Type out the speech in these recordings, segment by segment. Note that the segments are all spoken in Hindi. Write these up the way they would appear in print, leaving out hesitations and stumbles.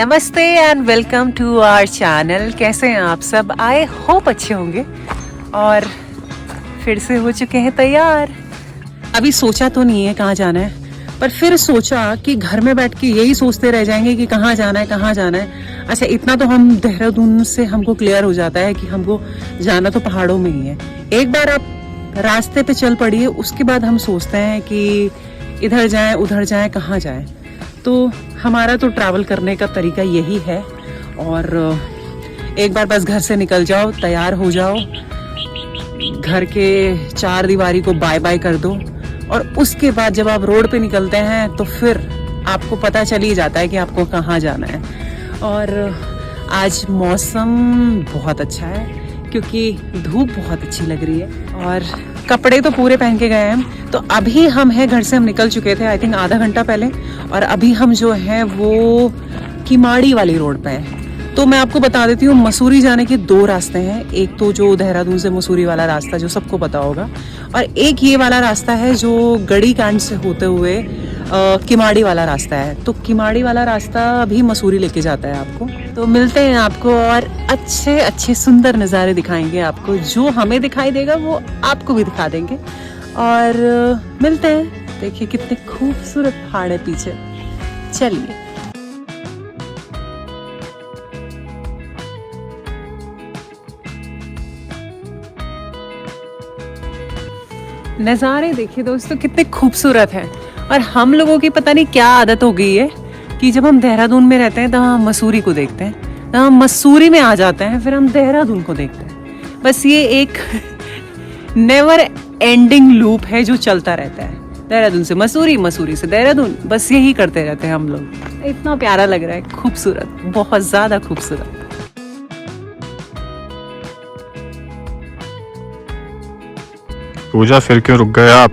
नमस्ते and welcome to our channel. कैसे हैं आप सब? आई होप अच्छे होंगे। और फिर से हो चुके हैं तैयार। अभी सोचा तो नहीं है कहाँ जाना है, पर फिर सोचा कि घर में बैठ के यही सोचते रह जाएंगे कि कहाँ जाना है कहाँ जाना है। अच्छा, इतना तो हम देहरादून से हमको क्लियर हो जाता है कि हमको जाना तो पहाड़ों में ही है। एक बार आप रास्ते पे चल पड़िए, उसके बाद हम सोचते हैं कि इधर जाएं उधर जाएं कहाँ जाएं। तो हमारा तो ट्रैवल करने का तरीका यही है। और एक बार बस घर से निकल जाओ, तैयार हो जाओ, घर के चार दीवारी को बाय बाय कर दो, और उसके बाद जब आप रोड पे निकलते हैं तो फिर आपको पता चल ही जाता है कि आपको कहाँ जाना है। और आज मौसम बहुत अच्छा है क्योंकि धूप बहुत अच्छी लग रही है और कपड़े तो पूरे पहन के गए हैं। तो अभी हम हैं, घर से हम निकल चुके थे आई थिंक आधा घंटा पहले, और अभी हम जो है वो किमाड़ी वाली रोड पे हैं। तो मैं आपको बता देती हूँ, मसूरी जाने के दो रास्ते हैं। एक तो जो देहरादून से मसूरी वाला रास्ता जो सबको पता होगा, और एक ये वाला रास्ता है जो गढ़ी कैंट से होते हुए किमाड़ी वाला रास्ता है। तो किमाड़ी वाला रास्ता अभी मसूरी लेके जाता है आपको। तो मिलते हैं आपको और अच्छे अच्छे सुंदर नज़ारे दिखाएंगे आपको। जो हमें दिखाई देगा वो आपको भी दिखा देंगे। और मिलते हैं। देखिए कितने खूबसूरत पहाड़ है पीछे। चलिए। नज़ारे देखिए दोस्तों कितने खूबसूरत हैं। और हम लोगों की पता नहीं क्या आदत हो गई है कि जब हम देहरादून में रहते हैं तो हम मसूरी को देखते हैं, तो हम मसूरी में आ जाते हैं, फिर हम देहरादून को देखते हैं। बस ये एक नेवर एंडिंग लूप है जो चलता रहता है। देहरादून से मसूरी, मसूरी से देहरादून, बस यही करते रहते हैं हम लोग। इतना प्यारा लग रहा है, खूबसूरत, बहुत ज़्यादा खूबसूरत। पूजा, फिर क्यों रुक गए आप?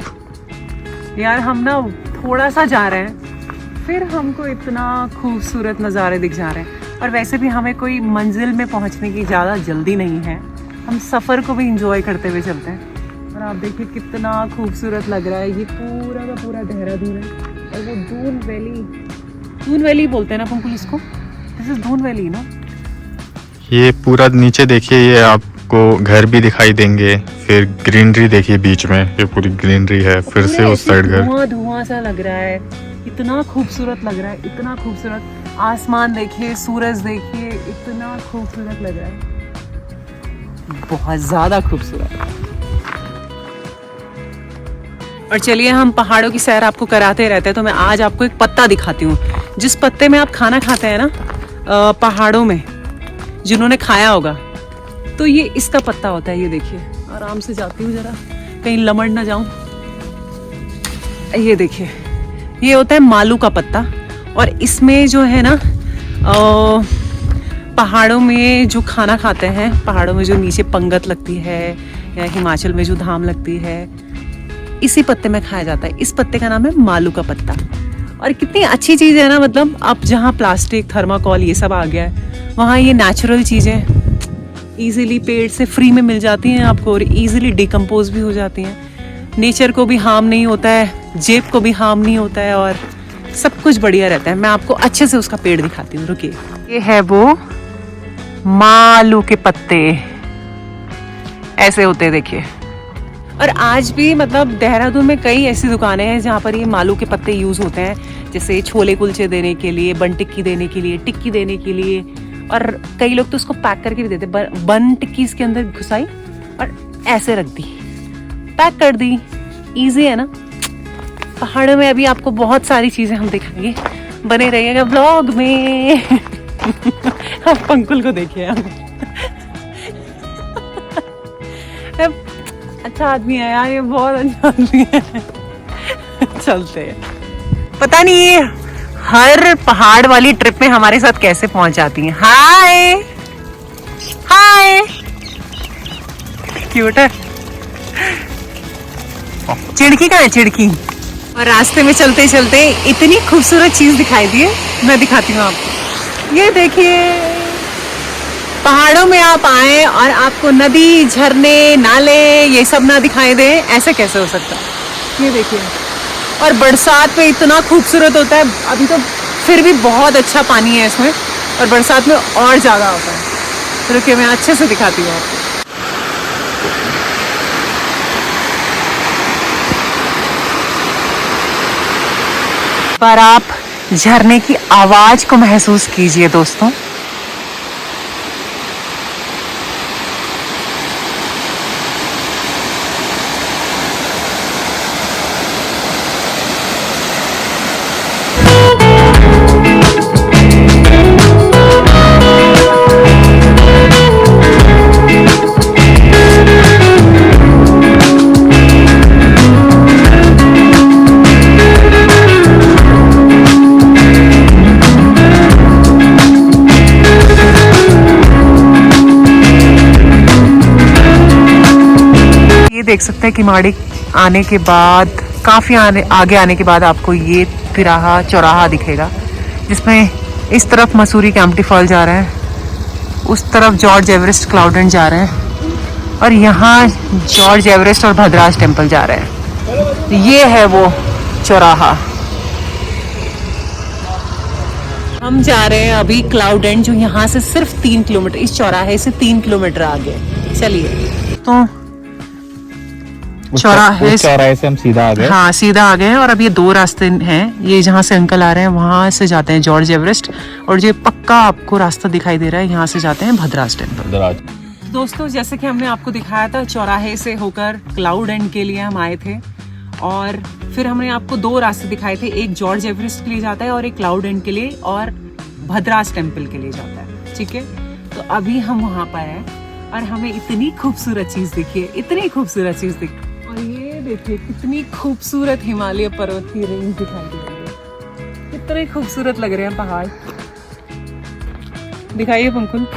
यार हम ना थोड़ा सा जा रहे हैं, फिर हमको इतना खूबसूरत नज़ारे दिख जा रहे हैं। और वैसे भी हमें कोई मंजिल में पहुंचने की ज़्यादा जल्दी नहीं है, हम सफ़र को भी इंजॉय करते हुए चलते हैं। और आप देखिए कितना खूबसूरत लग रहा है। ये पूरा का पूरा देहरादून है। और वो दून वैली बोलते हैं ना पंकुल इसको, दिस इज दून वैली ना। ये पूरा नीचे देखिए, ये आपको घर भी दिखाई देंगे, फिर ग्रीनरी देखिए बीच में, ये पूरी ग्रीनरी है। फिर से उस साइड घर, धुआं सा लग रहा है। इतना खूबसूरत लग रहा है, इतना खूबसूरत। आसमान देखिए, सूरज देखिए, इतना खूबसूरत लग रहा है, बहुत ज्यादा खूबसूरत। और चलिए, हम पहाड़ों की सैर आपको कराते रहते हैं, तो मैं आज आपको एक पत्ता दिखाती हूँ। जिस पत्ते में आप खाना खाते हैं ना पहाड़ों में, जिन्होंने खाया होगा, तो ये इसका पत्ता होता है। ये देखिए, आराम से जाती हूँ, जरा कहीं लमड़ ना जाऊं। ये देखिए, ये होता है मालू का पत्ता। और इसमें जो है ना पहाड़ों में जो खाना खाते हैं, पहाड़ों में जो नीचे पंगत लगती है या हिमाचल में जो धाम लगती है, इसी पत्ते में खाया जाता है। इस पत्ते का नाम है मालू का पत्ता। और कितनी अच्छी चीज़ है ना, मतलब अब जहाँ प्लास्टिक, थर्माकोल ये सब आ गया है, वहाँ ये नेचुरल चीज़ें ईजिली पेड़ से फ्री में मिल जाती हैं आपको, और ईजिली डिकम्पोज भी हो जाती हैं। नेचर को भी हार्म नहीं होता है, जेब को भी हार्म नहीं होता है, और सब कुछ बढ़िया रहता है। मैं आपको अच्छे से उसका पेड़ दिखाती हूँ, रुकिए। ये है वो मालू के पत्ते, ऐसे होते हैं देखिए। और आज भी मतलब देहरादून में कई ऐसी दुकानें हैं जहाँ पर ये मालू के पत्ते यूज़ होते हैं, जैसे छोले कुलचे देने के लिए, बन टिक्की देने के लिए, टिक्की देने के लिए। और कई लोग तो उसको पैक करके भी देते। बन टिक्की इसके अंदर घुसाई और ऐसे रख दी, पैक कर दी। इजी है ना। पहाड़ों में अभी आपको बहुत सारी चीजें हम दिखाएंगे, बने रहिएगा ब्लॉग में। आप पंकुल को देखिए, अच्छा आदमी है यार, ये बहुत अच्छा आदमी है। चलते हैं। पता नहीं हर पहाड़ वाली ट्रिप में हमारे साथ कैसे पहुंच जाती हैं। हाय हाय, क्यूट है। चिड़की कहाँ है? चिड़की। और रास्ते में चलते चलते इतनी खूबसूरत चीज दिखाई दी है, मैं दिखाती हूँ आपको। ये देखिए, पहाड़ों में आप आए और आपको नदी, झरने, नाले ये सब ना दिखाई दे, ऐसे कैसे हो सकता है? ये देखिए। और बरसात में इतना खूबसूरत होता है। अभी तो फिर भी बहुत अच्छा पानी है इसमें, और बरसात में और ज़्यादा होता है। रुकिए मैं अच्छे से दिखाती हूँ आपको। पर आप झरने की आवाज को महसूस कीजिए दोस्तों। देख सकते हैं कि माड़ी आने के बाद काफ़ी आगे आने के बाद आपको ये तिराहा चौराहा दिखेगा, जिसमें इस तरफ मसूरी कैंपटी फॉल जा रहे हैं, उस तरफ जॉर्ज एवरेस्ट क्लाउडेंट जा रहे हैं और यहाँ जॉर्ज एवरेस्ट और भद्राज टेम्पल जा रहे हैं। ये है वो चौराहा। हम जा रहे हैं अभी क्लाउडेंट, जो यहाँ से सिर्फ 3 किलोमीटर, इस चौराहे से 3 किलोमीटर आगे। चलिए तो चौराहे से हम सीधा आ गए। हाँ सीधा आ गए हैं और अब ये 2 रास्ते हैं। ये जहाँ से अंकल आ रहे हैं वहां से जाते हैं जॉर्ज एवरेस्ट, और जो पक्का आपको रास्ता दिखाई दे रहा है यहाँ से जाते हैं भद्राज टेम्पल। दोस्तों जैसे कि हमने आपको दिखाया था, चौराहे से होकर क्लाउड एंड के लिए हम आए थे और फिर हमने आपको 2 रास्ते दिखाए थे। एक जॉर्ज एवरेस्ट के लिए जाता है और एक क्लाउड एंड के लिए और भद्राज टेम्पल के लिए जाता है। ठीक है, तो अभी हम वहाँ पर हैं और हमें इतनी खूबसूरत चीज दिखी है, इतनी खूबसूरत चीज दिखी। और ये देखिए कितनी खूबसूरत हिमालय पर्वत की रेंज दिखाई दे रही है, कितने खूबसूरत लग रहे हैं पहाड़। दिखाइए पंकुल।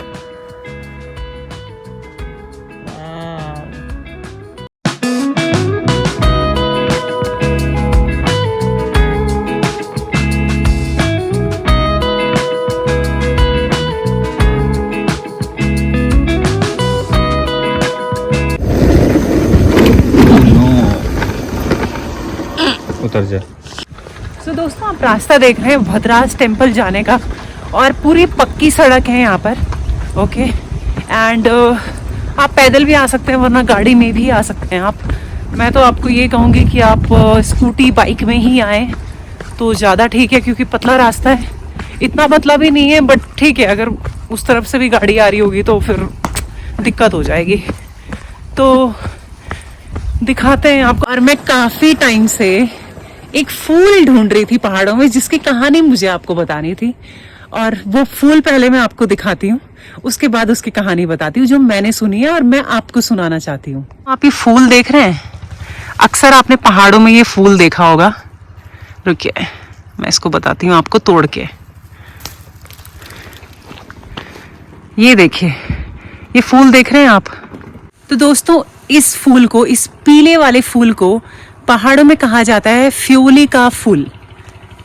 उतर जा। तो दोस्तों आप रास्ता देख रहे हैं भद्राज टेम्पल जाने का और पूरी पक्की सड़क है यहाँ पर। ओके एंड आप पैदल भी आ सकते हैं वरना गाड़ी में भी आ सकते हैं आप। मैं तो आपको ये कहूँगी कि आप स्कूटी बाइक में ही आए तो ज़्यादा ठीक है, क्योंकि पतला रास्ता है, इतना पतला भी नहीं है बट ठीक है। अगर उस तरफ से भी गाड़ी आ रही होगी तो फिर दिक्कत हो जाएगी। तो दिखाते हैं आपको। और मैं काफ़ी टाइम से एक फूल ढूंढ रही थी पहाड़ों में जिसकी कहानी मुझे आपको बतानी थी, और वो फूल पहले मैं आपको दिखाती हूँ, उसके बाद उसकी कहानी बताती हूँ जो मैंने सुनी है और मैं आपको सुनाना चाहती हूँ। आप ये फूल देख रहे हैं, अक्सर आपने पहाड़ों में ये फूल देखा होगा। रुकिए मैं इसको बताती हूँ आपको तोड़ के। ये देखिए, ये फूल देख रहे हैं आप। तो दोस्तों इस फूल को, इस पीले वाले फूल को पहाड़ों में कहा जाता है फ्योली का फूल।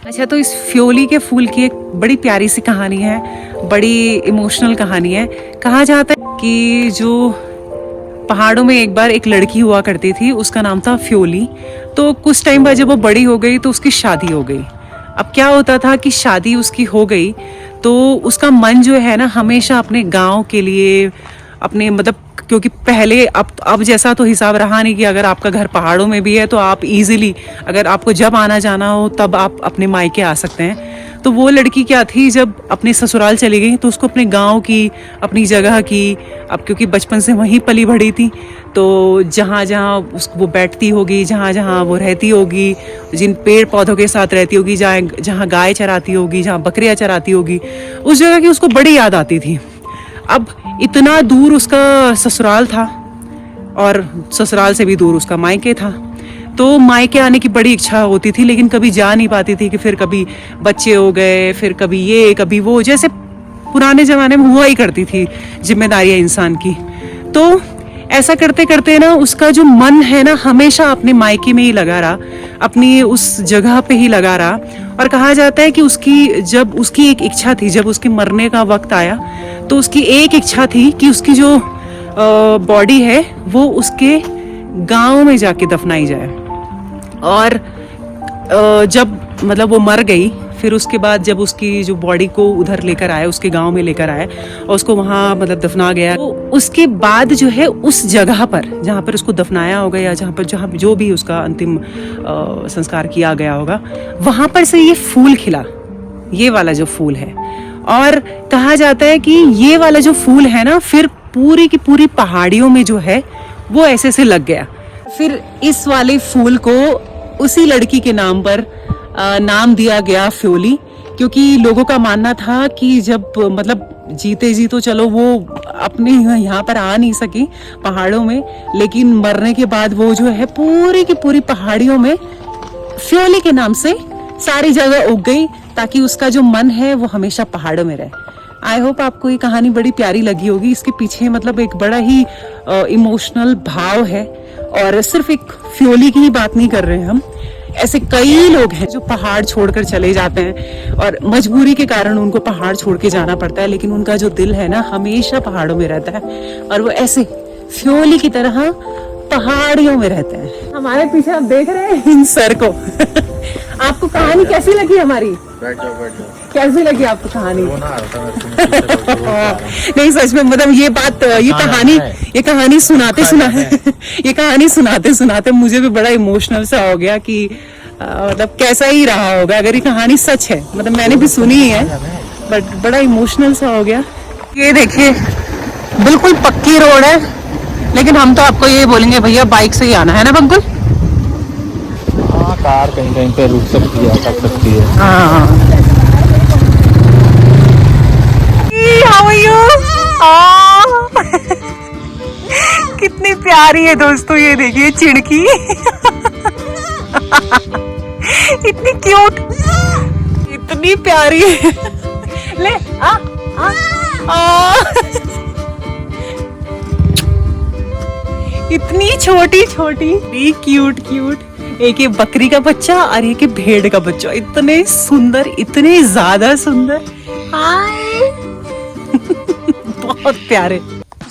अच्छा, तो इस फ्योली के फूल की एक बड़ी प्यारी सी कहानी है, बड़ी इमोशनल कहानी है। कहा जाता है कि जो पहाड़ों में एक बार एक लड़की हुआ करती थी, उसका नाम था फ्योली। तो कुछ टाइम बाद जब वो बड़ी हो गई तो उसकी शादी हो गई। अब क्या होता था कि शादी उसकी हो गई तो उसका मन जो है ना हमेशा अपने गाँव के लिए, अपने मतलब, क्योंकि पहले अब जैसा तो हिसाब रहा नहीं कि अगर आपका घर पहाड़ों में भी है तो आप इजीली, अगर आपको जब आना जाना हो तब आप अपने मायके आ सकते हैं। तो वो लड़की क्या थी, जब अपने ससुराल चली गई तो उसको अपने गांव की, अपनी जगह की, अब क्योंकि बचपन से वहीं पली बढ़ी थी, तो जहाँ जहाँ उसको वो बैठती होगी, जहाँ जहाँ वो रहती होगी, जिन पेड़ पौधों के साथ रहती होगी, जहाँ गाय चराती होगी, जहाँ बकरियाँ चराती होगी, उस जगह की उसको बड़ी याद आती थी। अब इतना दूर उसका ससुराल था और ससुराल से भी दूर उसका मायके था, तो मायके आने की बड़ी इच्छा होती थी लेकिन कभी जा नहीं पाती थी कि फिर कभी बच्चे हो गए, फिर कभी ये कभी वो, जैसे पुराने ज़माने में हुआ ही करती थी जिम्मेदारियाँ इंसान की। तो ऐसा करते करते ना उसका जो मन है ना हमेशा अपने मायके में ही लगा रहा, अपनी उस जगह पे ही लगा रहा। और कहा जाता है कि जब उसकी एक इच्छा थी, जब उसके मरने का वक्त आया तो उसकी एक इच्छा थी कि उसकी जो बॉडी है वो उसके गांव में जाके दफनाई जाए। और जब मतलब वो मर गई फिर उसके बाद जब उसकी जो बॉडी को उधर लेकर आए, उसके गांव में लेकर आए और उसको वहाँ मतलब दफना गया, तो उसके बाद जो है उस जगह पर जहाँ पर उसको दफनाया होगा या जहाँ जो भी उसका अंतिम संस्कार किया गया होगा, वहाँ पर से ये फूल खिला, ये वाला जो फूल है। और कहा जाता है कि ये वाला जो फूल है ना, फिर पूरी की पूरी पहाड़ियों में जो है वो ऐसे से लग गया। फिर इस वाले फूल को उसी लड़की के नाम पर नाम दिया गया फ्योली, क्योंकि लोगों का मानना था कि जब मतलब जीते जी तो चलो वो अपने यहाँ पर आ नहीं सकी पहाड़ों में, लेकिन मरने के बाद वो जो है पूरी की पूरी पहाड़ियों में फ्योली के नाम से सारी जगह उग गई, ताकि उसका जो मन है वो हमेशा पहाड़ों में रहे। आई होप आपको ये कहानी बड़ी प्यारी लगी होगी। इसके पीछे मतलब एक बड़ा ही इमोशनल भाव है, और सिर्फ एक फ्योली की ही बात नहीं कर रहे हैं हम। ऐसे कई लोग हैं जो पहाड़ छोड़कर चले जाते हैं और मजबूरी के कारण उनको पहाड़ छोड़ के जाना पड़ता है, लेकिन उनका जो दिल है ना हमेशा पहाड़ों में रहता है, और वो ऐसे फ्योली की तरह पहाड़ियों में रहते हैं। हमारे पीछे आप देख रहे हैं इन सर को। आपको कहानी कैसी लगी हमारी? बैठ जाओ। कैसी लगी आपको कहानी? नहीं सच में, मतलब ये बात, ये कहानी सुनाते सुनाते मुझे भी बड़ा इमोशनल सा हो गया कि मतलब कैसा ही रहा होगा अगर ये कहानी सच है। मतलब मैंने भी सुनी ही है, बट बड़ा इमोशनल सा हो गया। ये देखिए बिल्कुल पक्की रोड है, लेकिन हम तो आपको ये बोलेंगे भैया बाइक से ही आना है ना बंकुल? हाँ, कार कहीं कहीं पे रुक सकती है, अटक सकती है। हाँ। How are you? कितनी प्यारी है दोस्तों, ये देखिए चिड़की। इतनी क्यूट, इतनी प्यारी है। ले इतनी छोटी छोटी, क्यूट क्यूट। एक ये बकरी का बच्चा और एक ये भेड़ का बच्चा, इतने सुंदर, इतने ज्यादा सुंदर। हाय। बहुत प्यारे।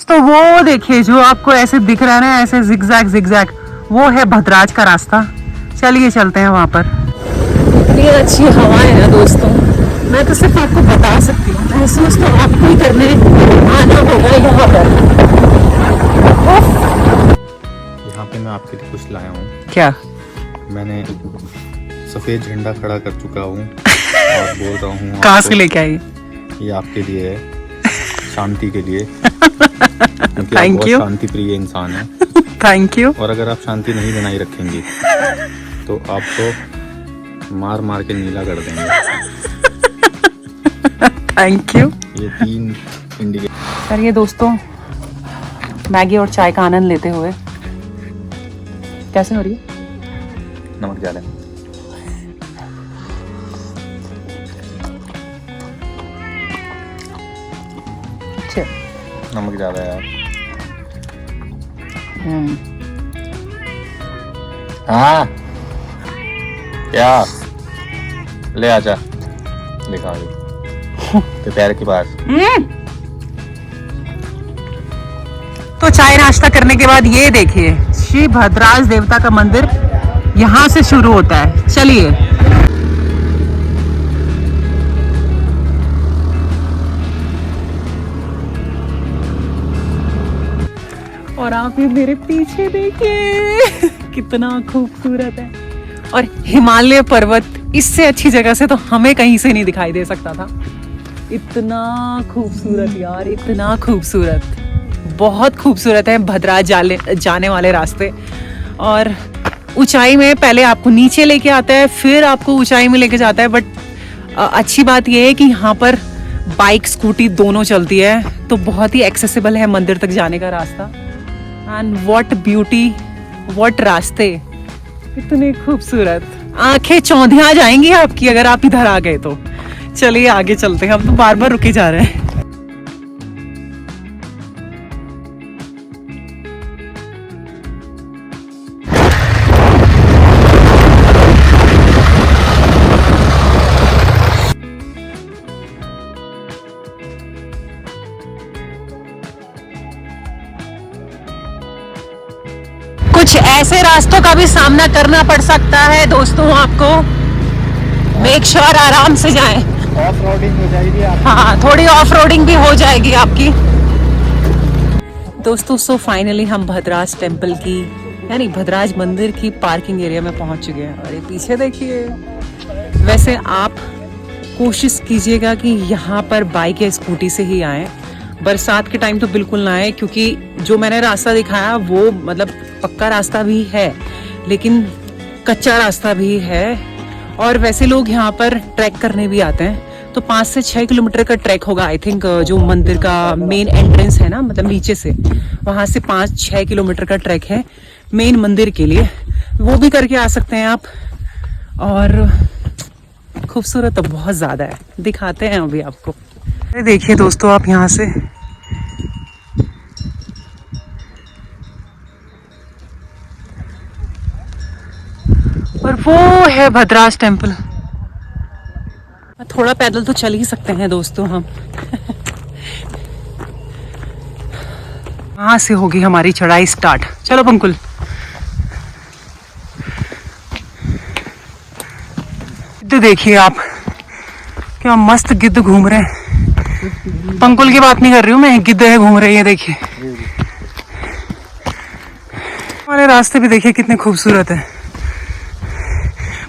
तो वो देखिए जो आपको ऐसे दिख रहा है ना, ऐसे जिगजैग, वो है भद्राज का रास्ता। चलिए चलते हैं वहां पर। इतनी अच्छी हवा है ना दोस्तों, मैं तो सिर्फ आपको बता सकती हूँ, महसूस तो आपको ही करने आना होगा यहाँ पर। यहाँ पे मैं आपके लिए कुछ लाया हूँ। क्या? मैंने सफेद झंडा खड़ा कर चुका हूँ और बोल रहा हूँ कहाँ से लेके आई? ये आपके लिए है, शांति के लिए। Thank you. शांति प्रिय इंसान है। Thank you. और अगर आप शांति नहीं बनाए रखेंगे तो आपको मार मार के नीला कर देंगे। Thank you. ये 3 इंडिकेटर। चलिए दोस्तों, मैगी और चाय का आनंद लेते हुए, कैसे हो रही है? नमक ज्यादा है। नमक ज्यादा है यार। हाँ क्या ले आजा, दिखा तो पैर के पास। तो चाय नाश्ता करने के बाद ये देखिए श्री भद्राज देवता का मंदिर यहाँ से शुरू होता है। चलिए। और आप ये मेरे पीछे देखिए कितना खूबसूरत है, और हिमालय पर्वत, इससे अच्छी जगह से तो हमें कहीं से नहीं दिखाई दे सकता था। इतना खूबसूरत यार, इतना खूबसूरत, बहुत खूबसूरत है भद्राज जाने वाले रास्ते। और ऊंचाई में पहले आपको नीचे लेके आता है, फिर आपको ऊंचाई में लेके जाता है। बट अच्छी बात यह है कि यहाँ पर बाइक स्कूटी दोनों चलती है, तो बहुत ही एक्सेसिबल है मंदिर तक जाने का रास्ता। एंड व्हाट ब्यूटी, व्हाट रास्ते, इतने खूबसूरत, आंखें चौंधिया जाएंगी आपकी अगर आप इधर आ गए तो। चलिए आगे चलते हैं, हम तो बार बार रुके जा रहे हैं। कुछ ऐसे रास्तों का भी सामना करना पड़ सकता है दोस्तों आपको। मेक श्योर आराम से जाएं। ऑफ रोडिंग हो जाएगी आप। हाँ, थोड़ी ऑफ रोडिंग भी हो जाएगी आपकी। दोस्तों सो फाइनली हम भद्राज टेम्पल की यानी भद्राज मंदिर की पार्किंग एरिया में पहुंच चुके हैं। और ये पीछे देखिए, वैसे आप कोशिश कीजिएगा कि यहाँ पर बाइक या स्कूटी से ही आए। बरसात के टाइम तो बिल्कुल ना आए, क्योंकि जो मैंने रास्ता दिखाया वो मतलब पक्का रास्ता भी है लेकिन कच्चा रास्ता भी है। और वैसे लोग यहाँ पर ट्रैक करने भी आते हैं, तो 5 से 6 किलोमीटर का ट्रैक होगा आई थिंक। जो मंदिर का मेन एंट्रेंस है ना, मतलब नीचे से वहां से 5-6 किलोमीटर का ट्रैक है मेन मंदिर के लिए, वो भी करके आ सकते हैं आप। और खूबसूरत तो बहुत ज्यादा है, दिखाते हैं अभी आपको। देखिए दोस्तों आप यहाँ से और वो है भद्राज टेम्पल। थोड़ा पैदल तो चल ही सकते हैं दोस्तों हम। वहां से होगी हमारी चढ़ाई स्टार्ट। चलो पंकुल। गिद्ध देखिए आप, क्या मस्त गिद्ध घूम रहे हैं। पंकुल की बात नहीं कर रही हूँ मैं, गिद्ध है घूम रही है। देखिए हमारे रास्ते भी देखिए कितने खूबसूरत है।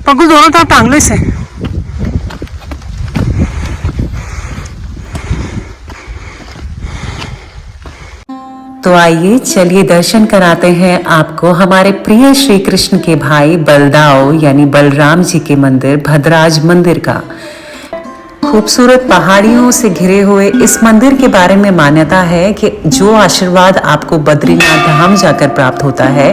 पंकुल दोनों तरफ टांग लो इसे। तो आइए चलिए दर्शन कराते हैं आपको हमारे प्रिय श्री कृष्ण के भाई बलदाव यानी बलराम जी के मंदिर भद्राज मंदिर का। खूबसूरत पहाड़ियों से घिरे हुए इस मंदिर के बारे में मान्यता है कि जो आशीर्वाद आपको बद्रीनाथ धाम जाकर प्राप्त होता है,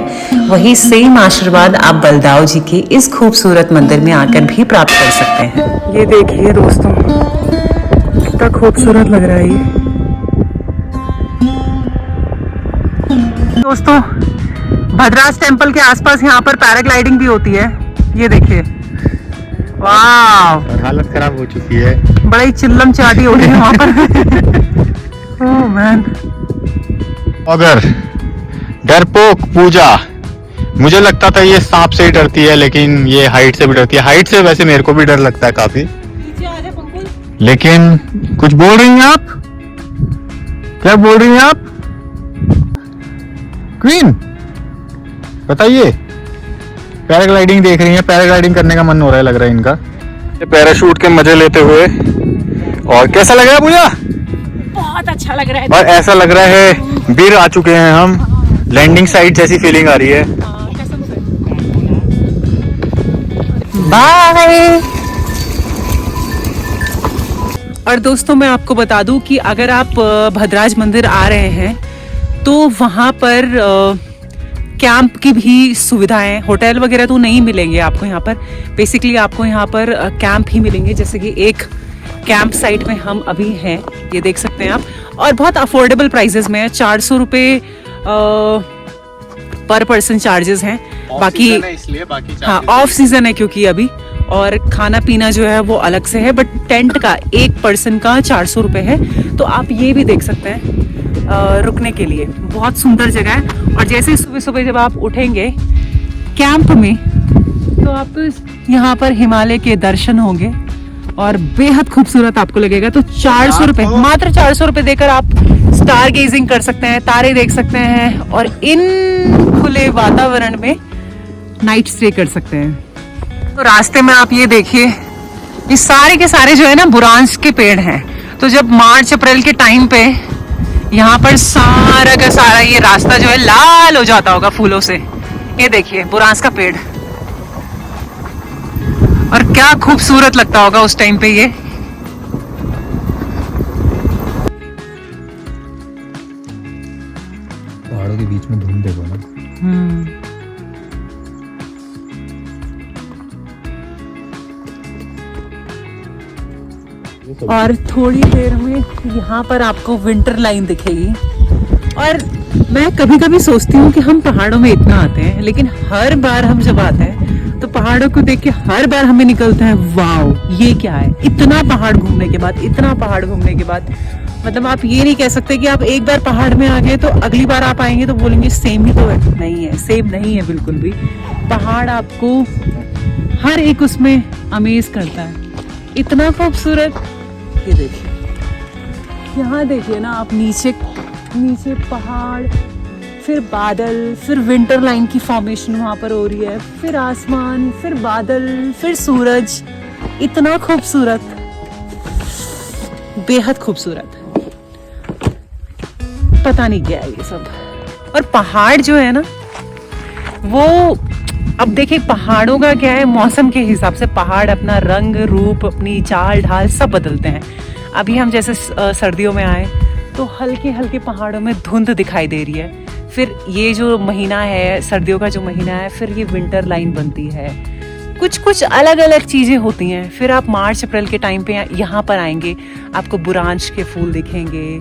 वही सेम आशीर्वाद आप बलदाव जी के इस खूबसूरत मंदिर में आकर भी प्राप्त कर सकते हैं। ये देखिए दोस्तों कितना खूबसूरत लग रहा है ये। दोस्तों भद्राज टेम्पल के आसपास यहाँ पर पैराग्लाइडिंग भी होती है। ये देखिए, वाह, और हालत खराब हो चुकी है, बड़ी चिल्लम चाटी हो रही है वहाँ पर। Oh man. अगर डरपोक पूजा, मुझे लगता था ये सांप से ही डरती है, लेकिन ये हाइट से भी डरती है। हाइट से वैसे मेरे को भी डर लगता है काफी, लेकिन कुछ बोल रही हैं आप? क्या बोल रही हैं आप क्वीन? बताइए। पैराग्लाइडिंग देख रही हैं, पैराग्लाइडिंग करने का मन हो रहा है लग रहा है इनका, पैराशूट के मजे लेते हुए। और कैसा लग रहा है पूजा? बहुत अच्छा लग रहा है। और ऐसा लग रहा है बीर आ चुके हैं हम, लैंडिंग साइट जैसी फीलिंग आ रही है। बाय। और दोस्तों मैं आपको बता दूं कि अगर आप भद्राज मंदिर आ रहे हैं तो वहाँ पर कैंप की भी सुविधाएं, होटल वगैरह तो नहीं मिलेंगे आपको यहाँ पर। बेसिकली आपको यहाँ पर कैंप ही मिलेंगे। जैसे कि एक कैंप साइट में हम अभी हैं, ये देख सकते हैं आप, और बहुत अफोर्डेबल प्राइसेस में है। 400 रुपये पर पर्सन चार्जेस हैं। बाकी हाँ ऑफ सीजन है क्योंकि अभी, और खाना पीना जो है वो अलग से है। बट टेंट का एक पर्सन का 400 रुपये है। तो आप ये भी देख सकते हैं रुकने के लिए। बहुत सुंदर जगह है। और जैसे सुबह सुबह जब आप उठेंगे कैंप में तो आपको यहाँ पर हिमालय के दर्शन होंगे और बेहद खूबसूरत आपको लगेगा। तो 400 रुपये, मात्र 400 रुपये देकर आप स्टार गेजिंग कर सकते हैं, तारे देख सकते हैं और इन खुले वातावरण में नाइट स्टे कर सकते हैं। तो रास्ते में आप ये देखिए, ये सारे के सारे जो है ना बुरांस के पेड़ हैं। तो जब मार्च अप्रैल के टाइम पे यहाँ पर सारा का सारा ये रास्ता जो है लाल हो जाता होगा फूलों से। ये देखिए बुरांस का पेड़, और क्या खूबसूरत लगता होगा उस टाइम पे ये। पहाड़ों के बीच में धुंध देखो ना। और थोड़ी देर में यहाँ पर आपको विंटर लाइन दिखेगी। और मैं कभी कभी सोचती हूँ कि हम पहाड़ों में इतना आते हैं, लेकिन हर बार हम जब आते हैं तो पहाड़ों को देख के हर बार हमें निकलता है वाओ ये क्या है। इतना पहाड़ घूमने के बाद, इतना पहाड़ घूमने के बाद, मतलब आप ये नहीं कह सकते कि आप एक बार पहाड़ में आ गए तो अगली बार आप आएंगे तो बोलेंगे सेम ही तो है। नहीं है, सेम नहीं है बिल्कुल भी। पहाड़ आपको हर एक उसमें अमेज करता है, इतना खूबसूरत। ये देखिए, यहाँ देखिए ना आप, नीचे नीचे पहाड़, फिर बादल, फिर विंटर लाइन की फॉर्मेशन वहाँ पर हो रही है, फिर आसमान, फिर बादल, फिर सूरज, इतना खूबसूरत, बेहद खूबसूरत। पता नहीं क्या है ये सब। और पहाड़ जो है ना वो, अब देखिए पहाड़ों का क्या है, मौसम के हिसाब से पहाड़ अपना रंग रूप, अपनी चाल ढाल सब बदलते हैं। अभी हम जैसे सर्दियों में आए तो हल्के हल्के पहाड़ों में धुंध दिखाई दे रही है। फिर ये जो महीना है, सर्दियों का जो महीना है, फिर ये विंटर लाइन बनती है। कुछ कुछ अलग अलग चीज़ें होती हैं। फिर आप मार्च अप्रैल के टाइम पे यहाँ पर आएंगे, आपको बुरांश के फूल दिखेंगे,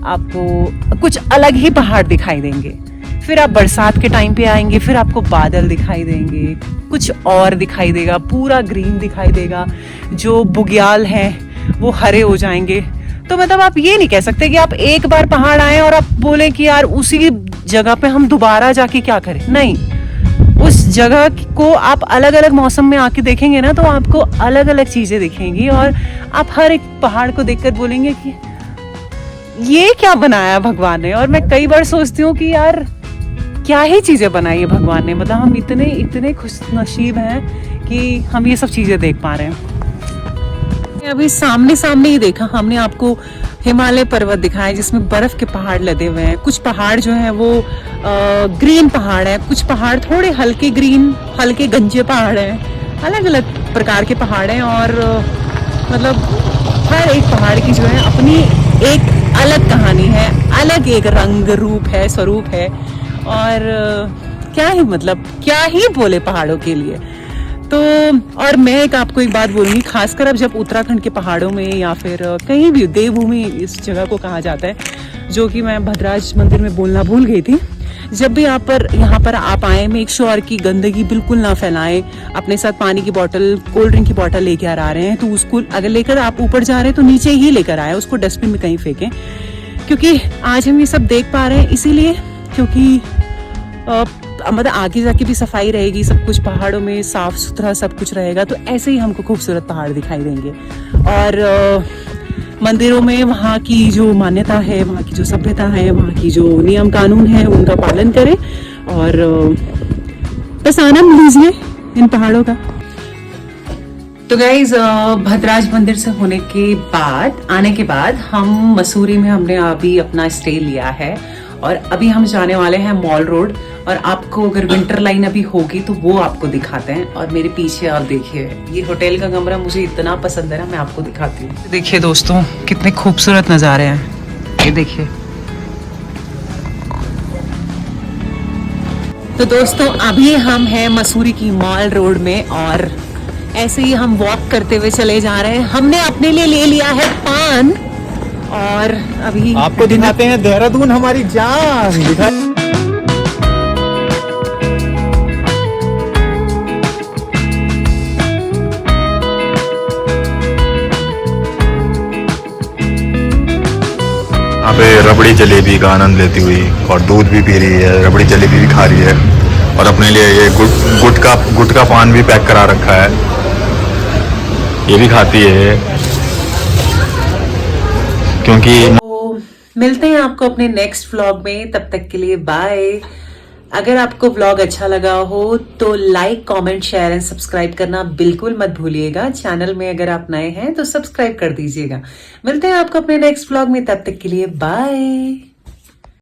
आपको कुछ अलग ही पहाड़ दिखाई देंगे। फिर आप बरसात के टाइम पे आएंगे, फिर आपको बादल दिखाई देंगे, कुछ और दिखाई देगा, पूरा ग्रीन दिखाई देगा, जो बुग्याल हैं वो हरे हो जाएंगे। तो मतलब आप ये नहीं कह सकते कि आप एक बार पहाड़ आए और आप बोले कि यार उसी जगह पे हम दोबारा जाके क्या करें। नहीं, उस जगह को आप अलग अलग मौसम में आके देखेंगे ना तो आपको अलग अलग चीजें दिखेंगी, और आप हर एक पहाड़ को देखकर बोलेंगे कि ये क्या बनाया भगवान ने। और मैं कई बार सोचती हूँ कि यार क्या ही चीजें बनाई है भगवान ने, मतलब हम इतने इतने खुशनसीब हैं कि हम ये सब चीजें देख पा रहे हैं। अभी सामने सामने ही देखा हमने आपको हिमालय पर्वत दिखाया जिसमें बर्फ के पहाड़ लदे हुए हैं। कुछ पहाड़ जो है वो ग्रीन पहाड़ है, कुछ पहाड़ थोड़े हल्के ग्रीन, हल्के गंजे पहाड़ हैं, अलग अलग प्रकार के पहाड़ हैं। और मतलब हर एक पहाड़ की जो है अपनी एक अलग कहानी है, अलग एक रंग रूप है, स्वरूप है। और क्या ही मतलब, क्या ही बोले पहाड़ों के लिए। तो और मैं आपको एक बात बोलूँगी, खासकर अब जब उत्तराखंड के पहाड़ों में या फिर कहीं भी, देवभूमि इस जगह को कहा जाता है, जो कि मैं भद्राज मंदिर में बोलना भूल गई थी। जब भी यहाँ पर आप आए, मेक श्योर की गंदगी बिल्कुल ना फैलाएं। अपने साथ पानी की बोतल, कोल्ड ड्रिंक की बोतल लेके आ रहे हैं तो उसको अगर लेकर आप ऊपर जा रहे हैं तो नीचे ही लेकर आए, उसको डस्टबिन में कहीं फेंकें। क्योंकि आज हम ये सब देख पा रहे हैं इसीलिए क्योंकि मतलब आगे जाके भी सफाई रहेगी, सब कुछ पहाड़ों में साफ सुथरा सब कुछ रहेगा, तो ऐसे ही हमको खूबसूरत पहाड़ दिखाई देंगे। और मंदिरों में वहाँ की जो मान्यता है, वहाँ की जो सभ्यता है, वहाँ की जो नियम कानून है, उनका पालन करें और बस आनंद लीजिए इन पहाड़ों का। तो गाइज, भद्राज मंदिर से आने के बाद हम मसूरी में हमने अभी अपना स्टे लिया है और अभी हम जाने वाले हैं मॉल रोड। और आपको अगर विंटर लाइन अभी होगी तो वो आपको दिखाते हैं। और मेरे पीछे आप देखिए, ये होटल का कमरा मुझे इतना पसंद है ना, मैं आपको दिखाती हूँ। देखिए दोस्तों, कितने खूबसूरत नज़ारे हैं, ये देखिए। तो दोस्तों, अभी हम हैं मसूरी की मॉल रोड में और ऐसे ही हम वॉक करते हुए चले जा रहे हैं। हमने अपने लिए ले लिया है पान और अभी आपको दिखाते हैं देहरादून हमारी जान। यहाँ पे रबड़ी जलेबी का आनंद लेती हुई और दूध भी पी रही है, रबड़ी जलेबी भी खा रही है और अपने लिए ये गुटका पान भी पैक करा रखा है, ये भी खाती है क्योंकि। तो मिलते हैं आपको अपने नेक्स्ट व्लॉग में, तब तक के लिए बाय। अगर आपको व्लॉग अच्छा लगा हो तो like, comment, share and subscribe करना बिल्कुल मत भूलिएगा। चैनल में अगर आप नए हैं तो सब्सक्राइब कर दीजिएगा। मिलते हैं आपको अपने नेक्स्ट व्लॉग में, तब तक के लिए बाय।